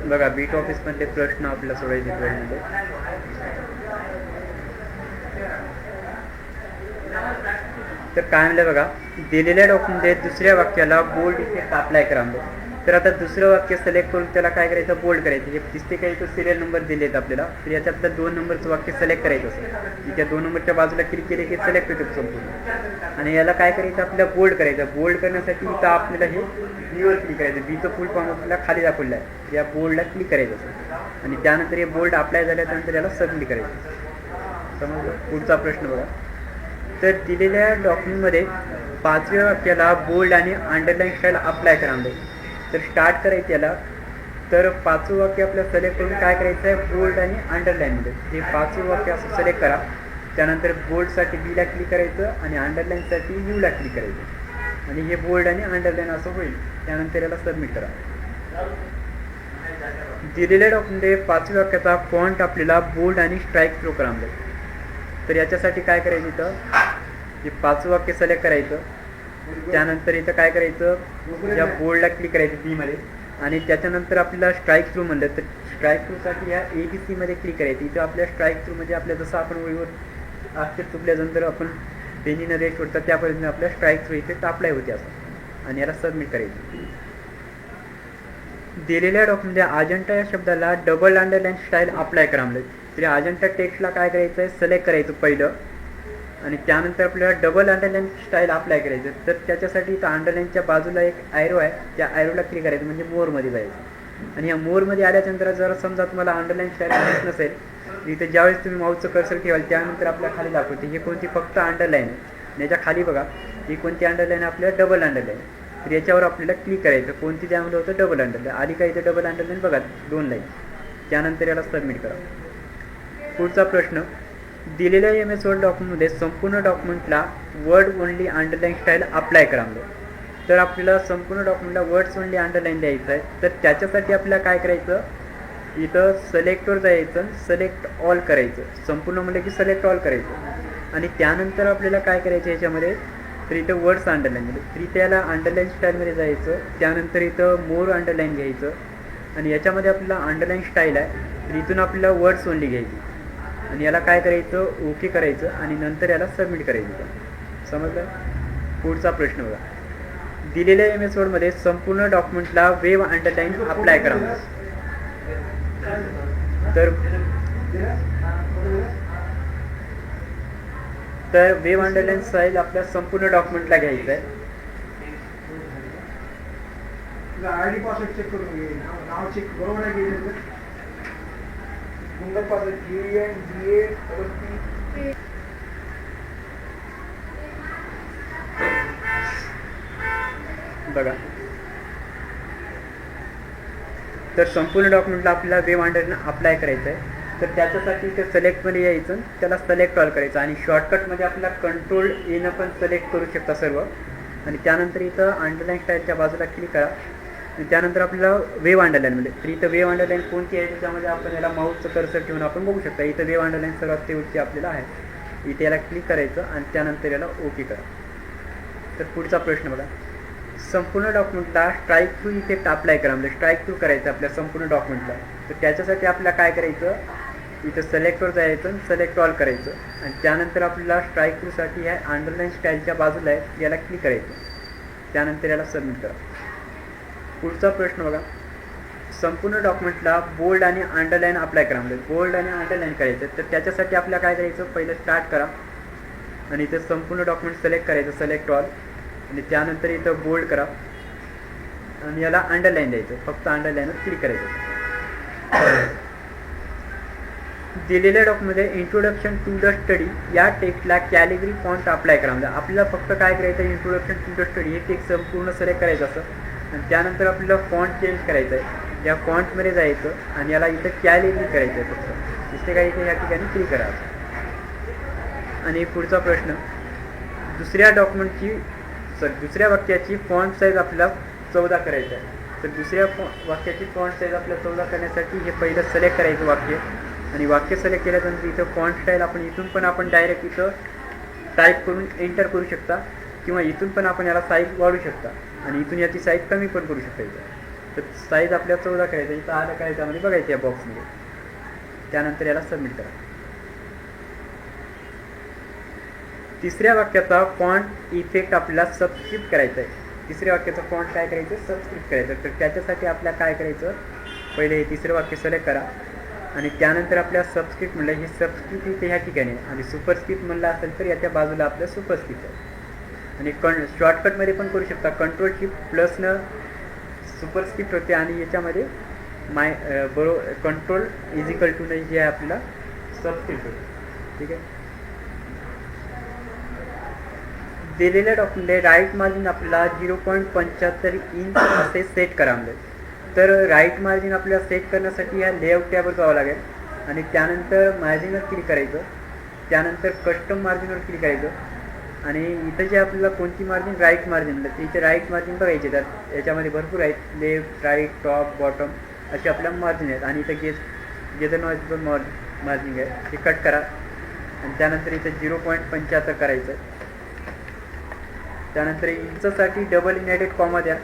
बघा बीट ऑफिसमधले प्रश्न आपल्याला सोडायचे वेळेमध्ये. तर काय म्हणलं बघा, दिलेल्या डॉक्युमेंटमध्ये दुसऱ्या वाक्याला बोल्ड इफेक्ट अप्लाय करा म्हणलं. तर आता दुसरं वाक्य सिलेक्ट करून त्याला काय करायचं, बोल्ड करायचं. हे दिसते काही तो सिरियल नंबर दिलेत आपल्याला, तर याच्यातलं 2 नंबरचं वाक्य सिलेक्ट करायचं असं. त्या 2 नंबरच्या बाजूला क्लिक केले की सिलेक्ट होते संपूर्ण. आणि याला काय करायचं, आपल्याला बोल्ड करायचं. बोल्ड करण्यासाठी इथं आपल्याला हे बीवर क्लिक करायचं. बीचं फुल फॉर्म आपल्याला खाली दाखवलं आहे, या बोल्डला क्लिक करायचं असं. आणि त्यानंतर हे बोल्ड अप्लाय झाल्यानंतर याला सबमिट करायचं. समजलं. पुढचा प्रश्न बघा. तर दिलेल्या डॉक्युमेंटमध्ये 5व्या वाक्याला बोल्ड आणि अंडरलाईन स्टाईल अप्लाय करा म्हणजे. तर स्टार्ट करायचं याला. तर 5वं वाक्य आपल्याला सिलेक्ट करून काय करायचं आहे, बोल्ड आणि अंडरलाईनमध्ये. हे 5वं वाक्य असं सिलेक्ट करा. त्यानंतर बोल्डसाठी बीला क्लिक करायचं आणि अंडरलाईनसाठी यूला क्लिक करायचं. आणि हे बोल्ड आणि अंडरलाईन असं होईल. त्यानंतर याला सबमिट करा. दिलेल्या डॉक्युमेंटमध्ये 5व्या वाक्याचा फॉन्ट आपल्याला बोल्ड आणि स्ट्राईक थ्रू करा म्हणजे. तर याच्यासाठी काय करायचं, इथं हे 5वं वाक्य सिलेक्ट करायचं. त्यानंतर इथं काय करायचं, या बोल्डला क्लिक करायचं बीमध्ये. आणि त्याच्यानंतर आपल्याला स्ट्राईक थ्रू म्हणलं, तर स्ट्राईक थ्रूसाठी ह्या ABCमध्ये क्लिक करायचं. इथं आपल्या स्ट्राईक थ्रूमध्ये आपल्या जसं आपण वहीवर अक्षर चुकल्यानंतर आपण पेनीनं रेट होतात त्या पद्धतीने आपल्या स्ट्राईक थ्रू इथे अप्लाय होते असं. आणि याला सबमिट करायचं. दिलेल्या डॉक्युमेंटमध्ये अजंठा या शब्दाला डबल अंडरलाईन स्टाईल अप्लाय करा म्हणजे. तरी अजंठा टेक्स्टला काय करायचं आहे, सिलेक्ट करायचं पहिलं. आणि त्यानंतर आपल्याला डबल अंडरलाईन स्टाईल अप्लाय करायचं. तर त्याच्यासाठी इथं अंडरलाईनच्या बाजूला एक ॲरो आहे, त्या ॲरोला क्लिक करायचं म्हणजे मोरमध्ये जायचं. आणि या मोरमध्ये आल्याच्यानंतर जर समजा तुम्हाला अंडरलाईन स्टाईल माहीत नसेल, इथे ज्यावेळेस तुम्ही माऊसचं कर्सर ठेवाल त्यानंतर आपल्या खाली दाखवते हे कोणती फक्त अंडरलाईन आहे. आणि याच्या खाली बघा ही कोणती अंडरलाईन आहे, आपल्याला डबल अंडरलाईन. तर याच्यावर आपल्याला क्लिक करायचं. कोणती त्यामध्ये होतं, डबल अंडरलाईन. आधी काय इथं डबल अंडरलाईन बघा 2 लाईन. त्यानंतर याला सबमिट करा. पुढचा प्रश्न. दिलेल्या MS वर्ड डॉक्युमेंटमध्ये संपूर्ण डॉक्युमेंटला word only underline style apply करा म्हणजे. तर आपल्याला संपूर्ण डॉक्युमेंटला वर्ड्स ओनली अंडरलाईन द्यायचं आहे. तर त्याच्यासाठी आपल्याला काय करायचं, इथं सिलेक्टवर जायचं, सिलेक्ट ऑल करायचं. संपूर्ण म्हणलं की सिलेक्ट ऑल करायचं. आणि त्यानंतर आपल्याला काय करायचं याच्यामध्ये, तर इथं वर्ड्स अंडरलाईनमध्ये, तर इथे याला अंडरलाईन स्टाईलमध्ये जायचं. त्यानंतर इथं मोर अंडरलाईन घ्यायचं. आणि याच्यामध्ये आपल्याला अंडरलाईन स्टाईल आहे, तर इथून आपल्याला वर्ड्स ओनली घ्यायची. आणि याला काय करायचं, ओके करायचं. आणि नंतर याला सबमिट करायचं. समजलं. पुढचा प्रश्न बघा. दिलेल्या MS वर्डमध्ये संपूर्ण डॉक्युमेंटला वेव अंडरलाईन अप्लाय करा. तर वेव अंडरलाईन स्टाईल आपल्या संपूर्ण डॉक्युमेंटला घ्यायचं आहे. आयडी पासवर्ड चेक करून घे, नाव चेक बरोबर आहे घे. गुंगल पासवर्ड GNDA बघा. तर संपूर्ण डॉक्युमेंटला आपल्याला वेव अंडरलाईन अप्लाय करायचं आहे. तर त्याच्यासाठी ते सिलेक्टमध्ये यायचं, त्याला सिलेक्ट ऑल करायचं. आणि शॉर्टकटमध्ये आपल्याला कंट्रोल एनं पण सिलेक्ट करू शकता सर्व. आणि त्यानंतर इथं अंडरलाईन स्टाईलच्या बाजूला क्लिक करा. आणि त्यानंतर आपल्याला वेव अंडरलाईनमध्ये, तर इथं वेव अंडरलाईन कोणती आहे त्याच्यामध्ये आपण याला माऊसचं कर्सर ठेवून आपण बघू शकता. इथं वेव अंडरलाईन सर्वात शेवटची आपल्याला आहे. इथे याला क्लिक करायचं आणि त्यानंतर याला ओके करा. तर पुढचा प्रश्न बघा. संपूर्ण डॉक्युमेंटला स्ट्राईक थ्रू इफेक्ट अप्लाय करा म्हणजे स्ट्राईक थ्रू करायचं आपल्या संपूर्ण डॉक्युमेंटला. तर त्याच्यासाठी आपल्याला काय करायचं, इथं सिलेक्टवर जायचं, सिलेक्ट ऑल करायचं. आणि त्यानंतर आपल्याला स्ट्राईक थ्रूसाठी ह्या अंडरलाईन स्टाईलच्या बाजूला आहे याला क्लिक करायचं. त्यानंतर याला सबमिट करा. पुढचा प्रश्न बघा. संपूर्ण डॉक्युमेंटला बोल्ड आणि अंडरलाईन अप्लाय करा म्हणजे बोल्ड आणि अंडरलाईन करायचं. तर त्याच्यासाठी आपल्याला काय करायचं, पहिलं स्टार्ट करा. आणि इथं संपूर्ण डॉक्युमेंट सिलेक्ट करायचं, सिलेक्ट ऑल. आणि त्यानंतर इथं बोल्ड करा. आणि याला अंडरलाईन द्यायचं, फक्त अंडरलाईनवर क्लिक करायचं. दिलेल्या डॉक्युमेंटमध्ये इंट्रोडक्शन टू द स्टडी या टेक्स्टला कॅलिग्री फॉन्ट अप्लाय करा म्हणजे आपल्याला फक्त काय करायचं, इंट्रोडक्शन टू द स्टडी हे टेक्स्ट संपूर्ण सिलेक्ट करायचं असं. आणि त्यानंतर आपल्याला फॉन्ट चेंज करायचं आहे. या फॉन्टमध्ये जायचं आणि याला इथं कॅलिग्री करायचं आहे फक्त. इथे काय इथे या ठिकाणी क्लिक करा. आणि पुढचा प्रश्न. दुसऱ्या वाक्याची फॉन्ट साईज आपल्याला 14 करायचं आहे. तर दुसऱ्या वाक्याची फॉन्ट साईज आपल्याला 14 करण्यासाठी हे पहिलं सिलेक्ट करायचं वाक्य. आणि वाक्य सिलेक्ट केल्यानंतर इथं फॉन्ट स्टाईल आपण इथून पण आपण डायरेक्ट इथं टाईप करून एंटर करू शकता. किंवा इथून पण आपण याला साईज वाढवू शकता. आणि इथून याची साईज कमी पण करू शकता इथं. तर साईज आपल्या 14 करायचं, इथं आलं काय त्यामध्ये बघायचं या बॉक्समध्ये. त्यानंतर याला सबमिट करा. तिसऱ्या वाक्याचा फॉन्ट इफेक्ट आपल्याला सबस्क्रिप्ट करायचा आहे. तिसऱ्या वाक्याचं फॉन्ट काय करायचं, सबस्क्रिप्ट करायचं. तर त्याच्यासाठी आपल्याला काय करायचं, पहिले हे तिसरं वाक्य सिलेक्ट करा आणि त्यानंतर आपल्या सबस्क्रिप्ट म्हणलं, हे सबस्क्रिप्ट इथे ह्या ठिकाणी आणि सुपरस्क्रिप्ट म्हणलं असेल तर याच्या बाजूला आपलं सुपरस्क्रिप्ट आहे. आणि शॉर्टकटमध्ये पण करू शकता, कंट्रोल शिफ्ट प्लसनं सुपरस्क्रिप्ट होते आणि याच्यामध्ये बरोबर कंट्रोल इजिकल टू नाही जे आहे आपल्याला सबस्क्रिप्ट होते. ठीक आहे. दिलेल्या डॉक्युमेंटमध्ये राईट मार्जिन आपल्याला 0.75 इंच असे सेट करा म्हणजे. तर राईट मार्जिन आपल्याला सेट करण्यासाठी ह्या लेआउट टॅबवर जावं लागेल आणि त्यानंतर मार्जिनवर क्लिक करायचं. त्यानंतर कस्टम मार्जिनवर क्लिक करायचं आणि इथं जे आपल्याला कोणती मार्जिन, राईट मार्जिन म्हणलं तर इथे राईट मार्जिन बघायचे. त्यात याच्यामध्ये भरपूर आहेत, लेफ्ट, राईट, टॉप, बॉटम असे आपल्या मार्जिन आहेत. आणि इथं गेजर नॉईज मार्जिन आहे, हे कट करा आणि त्यानंतर इथं 0.75 करायचं. त्यानंतर इंचसाठी डबल इनहेडेड कॉमा द्या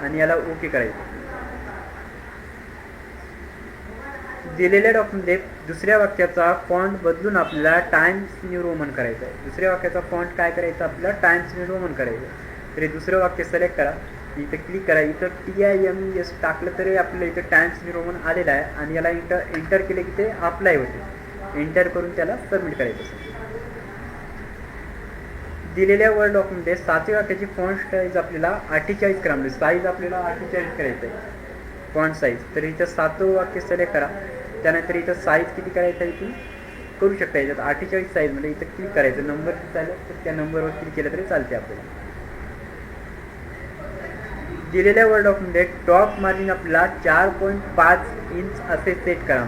आणि याला ओके करायचं. दिलेल्या डॉक्युमेंटमध्ये दुसऱ्या वाक्याचा फॉन्ट बदलून आपल्याला टाइम्स न्यू रोमन करायचं आहे. दुसऱ्या वाक्याचा फॉन्ट काय करायचं, आपल्याला टाइम्स न्यू रोमन करायचं. तरी दुसरं वाक्य सिलेक्ट करा, इथं क्लिक करा. इथं TIMES टाकलं तरी आपल्याला इथं टाइम्स न्यू रोमन आलेलं आहे आणि याला एंटर केलं की ते अप्लाय होते. एंटर करून त्याला सबमिट करायचं. दिलेल्या वर्ड डॉक्युमेंटमध्ये 7व्या वाक्याची फॉन्ट साईज आपल्याला 48 करा. म्हणजे साईज आपल्याला 48 करायचं आहे फॉन्ट साईज. तर इथं 7वं वाक्य सिलेक्ट करा. त्यानंतर इथं साईज किती करायचं आहे ती करू शकता. याच्यात 48 साईजमध्ये इथं क्लिक करायचं. नंबर किती चालेल तर त्या नंबरवर क्लिक केलं तरी चालते आपल्याला. दिलेल्या वर्ड डॉक्युमेंटमध्ये टॉप मार्जिन आपल्याला 4.5 इंच असे सेट करा.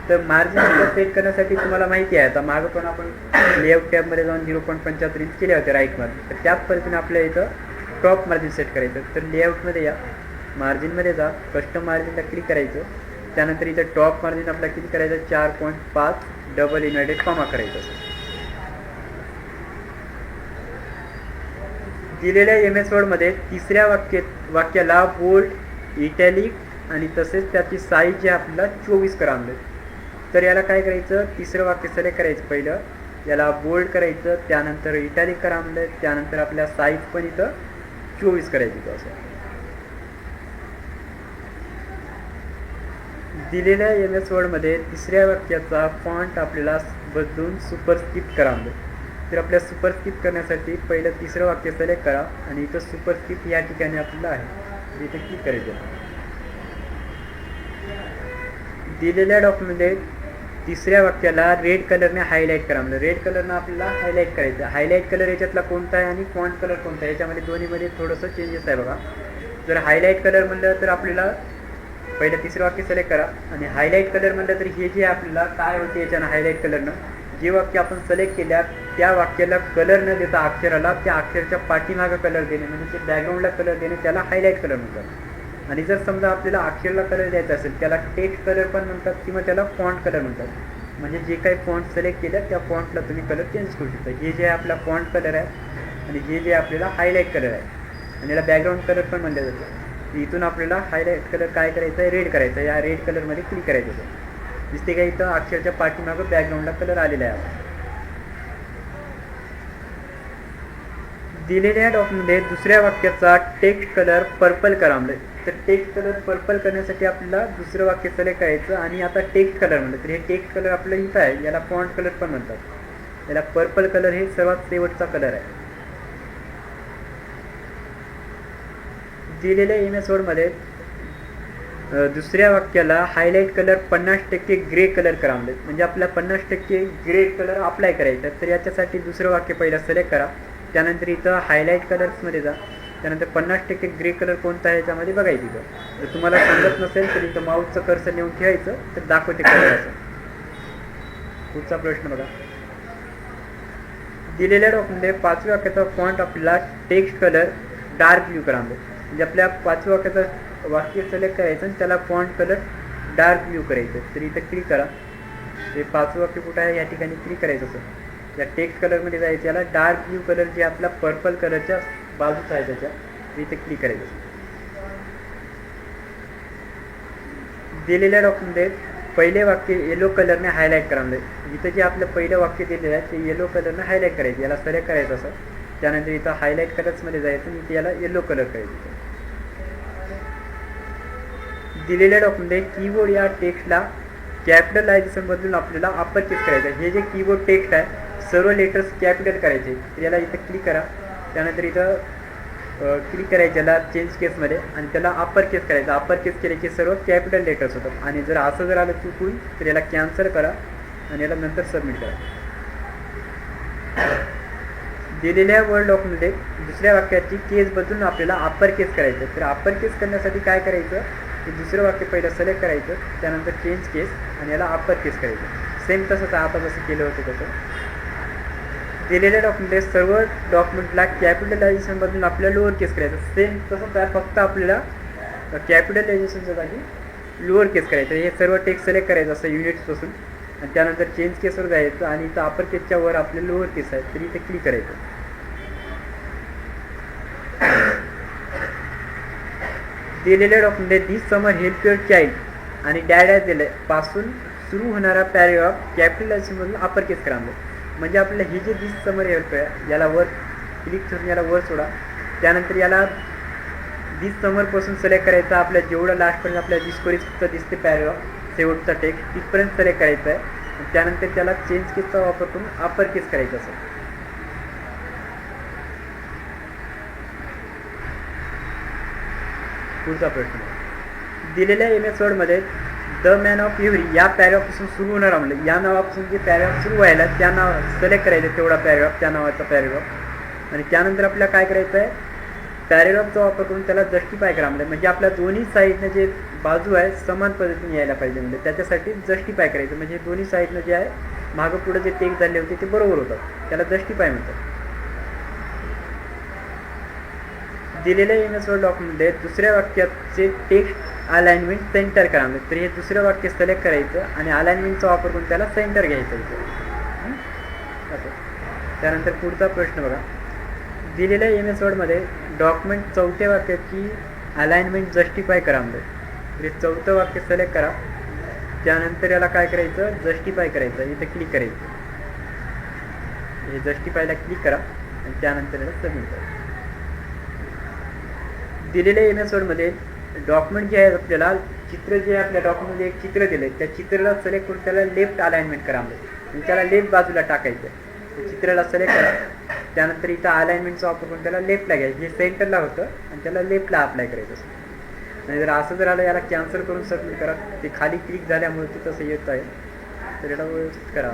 तर मार्जिन सेट करण्यासाठी तुम्हाला माहिती आहे, आता मागं पण आपण लेआउट टॅबमध्ये जाऊन 0.75 इंच केले होते राईट मार्जिन. तर त्याच पद्धतीने आपल्या इथं टॉप मार्जिन सेट करायचं. तर लेआउटमध्ये या, मार्जिनमध्ये जा, कस्टम मार्जिनला क्लिक करायचं. त्यानंतर इथं टॉप मार्जिन आपल्याला किती करायचं, 4.5 डबल इनवर्टेड कॉमा करायचं. दिलेल्या MS वर्डमध्ये तिसऱ्या वाक्याला बोल्ड, इटॅलिक आणि तसेच त्याची साईज जे आपल्याला 24 करा. तर याला काय करायचं, तिसरं वाक्य सिलेक्ट करायचं. पहिलं याला बोल्ड करायचं, त्यानंतर इटॅलिक करा म्हणलं, त्यानंतर आपल्या साईज पण इथं 24 करायची. असं दिलेल्या MS वर्डमध्ये तिसऱ्या वाक्याचा फॉन्ट आपल्याला बदलून सुपरस्क्रिप्ट करा म्हणलं. तर आपल्या सुपरस्क्रिप्ट करण्यासाठी पहिलं तिसरं वाक्य सिलेक्ट करा आणि इथं सुपरस्क्रिप्ट या ठिकाणी आपल्याला आहे, इथं क्लिक करायचं. दिलेल्या डॉक्युमेंटमध्ये तिसऱ्या वाक्याला रेड कलरने हायलाईट करा म्हणजे. रेड कलरनं आपल्याला हायलाईट करायचं. हायलाईट कलर याच्यातला कोणता आहे आणि फॉन्ट कलर कोणता आहे, याच्यामध्ये दोन्हीमध्ये थोडंसं चेंजेस आहे बघा. जर हायलाईट कलर म्हणलं तर आपल्याला पहिलं तिसरं वाक्य सिलेक्ट करा आणि हायलाईट कलर म्हणलं तर हे जे आपल्याला काय होते याच्यानं हायलाईट कलरनं, जे वाक्य आपण सिलेक्ट केल्या त्या वाक्याला कलर न देता अक्षराला त्या अक्षराच्या पाठीमागं कलर देणे म्हणजे ते बॅकग्राऊंडला कलर देणे, त्याला हायलाईट कलर म्हणतात. आणि जर समजा आपल्याला अक्षराला कलर द्यायचा असेल त्याला टेक्स्ट कलर पण म्हणतात किंवा त्याला फॉन्ट कलर म्हणतात. म्हणजे जे काही फॉन्ट सिलेक्ट केल्या त्या फॉन्टला तुम्ही कलर चेंज करू शकता. हे जे आपला फॉन्ट कलर आहे आणि हे जे आपल्याला हायलाईट कलर आहे आणि याला बॅकग्राऊंड कलर पण म्हणलं जातं. इथून आपल्याला हायलाईट कलर काय करायचं आहे, रेड करायचं आहे. या रेड कलरमध्ये क्लिक करायचं होतं. दिसते का इथं अक्षरच्या पाठीमागं बॅकग्राऊंडला कलर आलेला आहे. दिलेल्या डॉक्युमेंटमध्ये दुसऱ्या वाक्याचा टेक्स्ट कलर पर्पल करा म्हणजे. तर टेक्स्ट कलर पर्पल करण्यासाठी आपल्याला दुसरं वाक्य सिलेक्ट करायचं आणि आता टेक्स्ट कलर म्हणलं तर हे टेक्स्ट कलर आपलं इथं आहे, याला फॉन्ट कलर पण म्हणतात. याला पर्पल कलर हे सर्वात शेवटचा कलर आहे. दिलेल्या MS वर्डमध्ये दुसऱ्या वाक्याला हायलाईट कलर 50% ग्रे कलर करा म्हणजे आपला 50% ग्रे कलर अप्लाय करायचा. तर याच्यासाठी दुसरं वाक्य पहिला सिलेक्ट करा. त्यानंतर इथं हायलाईट कलर्समध्ये जा. त्यानंतर 50% ग्रे कलर कोणता आहे याच्यामध्ये बघायचं. इथं जर तुम्हाला समजत नसेल तर इथं माऊसचं कर्सर लिहून ठेवायचं तर दाखवते कलर असं. पुढचा प्रश्न बघा. दिलेल्या डॉक्युमेंटमध्ये 5व्या वाक्याचा फॉन्ट आपल्याला टेक्स्ट कलर डार्क ब्ल्यू करा म्हणजे आपल्या 5व्या वाक्याचा वाक्य सिलेक्ट करायचं आणि त्याला फॉन्ट कलर डार्क ब्ल्यू करायचं. तर इथं क्लिक करा. ते 5वं वाक्य कुठं आहे या ठिकाणी क्लिक करायचं असं. या टेक्स्ट कलरमध्ये जायचं, याला डार्क ब्ल्यू कलर जे आपला पर्पल कलरच्या बाजूचा आहे त्याच्या इथे क्लिक करायचं. दिलेल्या डॉक्युमेंटमध्ये पहिले वाक्य येलो कलरने हायलाईट करावं. इथं जे आपलं पहिलं वाक्य दिलेलं आहे ते येलो कलरने हायलाईट करायचं, याला सिलेक्ट करायचं असं. त्यानंतर इथं हायलाईट कलर्समध्ये जायचं आणि इथे याला येलो कलर करायचं. दिलेल्या डॉक्युमेंटमध्ये कीबोर्ड या टेक्स्टला कॅपिटलायझेशन बदलून आपल्याला अप्पर केस करायचं आहे. हे जे कीबोर्ड टेक्स्ट आहे सर्व लेटर्स कॅपिटल करायचे. तर याला इथं क्लिक करा. त्यानंतर इथं क्लिक करायचं याला चेंज केसमध्ये आणि त्याला अप्पर केस करायचं. अप्पर केस केले की सर्व कॅपिटल लेटर्स होतात. आणि जर असं जर आलं चुकून तर याला कॅन्सल करा आणि याला नंतर सबमिट करा. दिलेल्या वर्ड डॉक्युमेंटमध्ये दुसऱ्या वाक्याची केस बदलून आपल्याला अप्पर केस करायचं. तर अप्पर केस करण्यासाठी काय करायचं की दुसरं वाक्य पहिलं सिलेक्ट करायचं, त्यानंतर चेंज केस आणि याला अप्पर केस करायचं. सेम तसंच आता जसं केलं होतं तसं. दिलेल्या डॉक्युमेंटमध्ये सर्व डॉक्युमेंटला कॅपिटलायझेशन बदलून आपल्याला लोअर केस करायचं. सेम तसंच आहे, फक्त आपल्याला कॅपिटलायझेशनच्या जागी लोअर केस करायचं. हे सर्व टेक्स्ट सिलेक्ट करायचं असं युनिट्सपासून आणि त्यानंतर चेंज केसवर जायचं आणि इथं अप्पर केसच्या वर आपले लोअर केस आहेत तर इथे क्लिक करायचं. दिलेल्या डॉक्युमेंटमध्ये दिस समर हेल्प युअर चाइल्ड आणि डॅड ॲज दिले पासून सुरू होणारा पॅरेग्राफ कॅपिटलायझेशनमधून अप्पर केस करावं. म्हणजे आपल्याला हे जे दिस समर हेल्प आहे याला वर क्लिक करून याला वर सोडा. त्यानंतर याला दिस समरपासून सिलेक्ट करायचं. आपल्या जेवढं लास्टपर्यंत आपल्याला दिसकोरीच फक्त दिसते पॅरेग्राफ शेवटचा टेक्स्ट तिथपर्यंत सिलेक्ट करायचं आहे. त्यानंतर त्याला चेंज केसचा वापर करून अप्पर केस करायचं असं. पुढचा प्रश्न दिलेल्या MS वर्डमध्ये द मॅन ऑफ एव्हरी या पॅरेग्राफपासून सुरू होणार म्हणलं या नावापासून जे पॅरेग्राफ सुरू व्हायला त्या नाव सिलेक्ट करायचं तेवढा पॅरेग्राफ त्या नावाचा पॅरेग्राफ. आणि त्यानंतर आपल्याला काय करायचं आहे पॅरेग्राफचा वापर करून त्याला जस्टिफाय करा म्हणलं. म्हणजे आपल्या दोन्ही साईडनं जे बाजू आहे समान पद्धतीने यायला पाहिजे म्हणजे त्याच्यासाठी जस्टिफाय करायचं. म्हणजे दोन्ही साईडनं जे आहे मागं पुढे जे टेक्स्ट झाले होते ते बरोबर होतात त्याला जस्टिफाय म्हणतात. दिलेल्या MS वर्ड डॉक्युमेंटमध्ये दुसऱ्या वाक्याचे टेक्स्ट अलाइनमेंट सेंटर करा. तर हे दुसरं वाक्य सिलेक्ट करायचं आणि अलाइनमेंटचा वापर करून त्याला सेंटर घ्यायचं इथं. त्यानंतर पुढचा प्रश्न बघा. दिलेल्या MS वर्डमध्ये डॉक्युमेंट चौथ्या वाक्याची अलाइनमेंट जस्टिफाय करा. तर हे चौथं वाक्य सिलेक्ट करा. त्यानंतर याला काय करायचं जस्टिफाय करायचं. इथं क्लिक करायचं. हे जस्टिफायला क्लिक करा आणि त्यानंतर याला सबमिट करा. दिलेल्या MS वर्डमध्ये डॉक्युमेंट जे आहे आपल्याला चित्र जे आहे आपल्या डॉक्युमेंटमध्ये एक चित्र दिलं आहे त्या चित्राला सिलेक्ट करून त्याला लेफ्ट अलाइनमेंट करा आणि त्याला लेफ्ट बाजूला टाकायचं आहे. चित्राला सिलेक्ट करा. त्यानंतर इथं अलाइनमेंटचा वापर करून त्याला लेफ्टला घ्यायचं. हे सेंटरला होतं आणि त्याला लेफ्टला अप्लाय करायचं असं. आणि जर असं जर आलं याला कॅन्सल करून सबमिट करा. ते खाली क्लिक झाल्यामुळे ते तसं येत आहे तर याला व्यवस्थित करा.